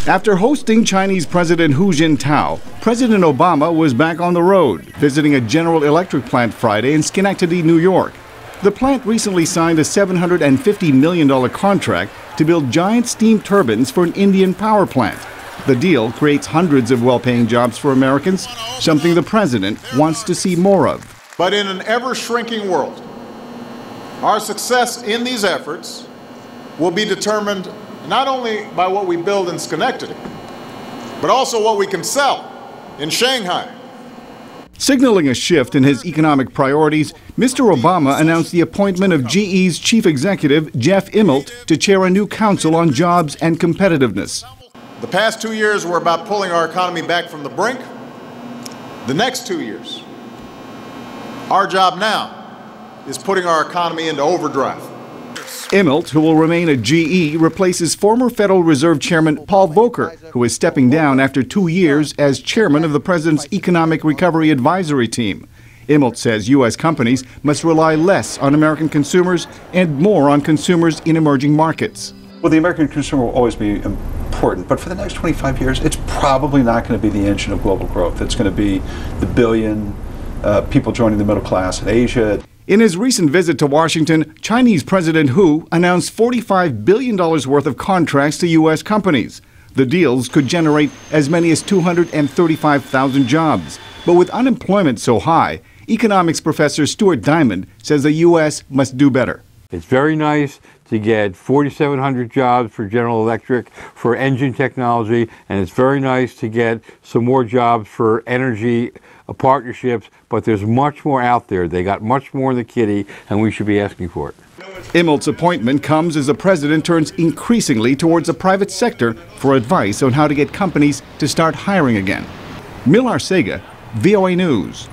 After hosting Chinese President Hu Jintao, President Obama was back on the road, visiting a General Electric plant Friday in Schenectady, New York. The plant recently signed a $750 million contract to build giant steam turbines for an Indian power plant. The deal creates hundreds of well-paying jobs for Americans, something the president wants to see more of. But in an ever-shrinking world, our success in these efforts will be determined not only by what we build in Schenectady, but also what we can sell in Shanghai. Signaling a shift in his economic priorities, Mr. Obama announced the appointment of GE's chief executive, Jeff Immelt, to chair a new council on jobs and competitiveness. The past 2 years were about pulling our economy back from the brink. The next 2 years, our job now is putting our economy into overdrive. Immelt, who will remain at GE, replaces former Federal Reserve Chairman Paul Volcker, who is stepping down after 2 years as chairman of the president's Economic Recovery Advisory Team. Immelt says U.S. companies must rely less on American consumers and more on consumers in emerging markets. Well, the American consumer will always be important, but for the next 25 years, it's probably not going to be the engine of global growth. It's going to be the billion people joining the middle class in Asia. In his recent visit to Washington, Chinese President Hu announced $45 billion worth of contracts to U.S. companies. The deals could generate as many as 235,000 jobs. But with unemployment so high, economics professor Stuart Diamond says the U.S. must do better. It's very nice to get 4,700 jobs for General Electric, for engine technology, and it's very nice to get some more jobs for energy partnerships, but there's much more out there. They got much more in the kitty, and we should be asking for it. Immelt's appointment comes as the president turns increasingly towards the private sector for advice on how to get companies to start hiring again. Mil Arcega, VOA News.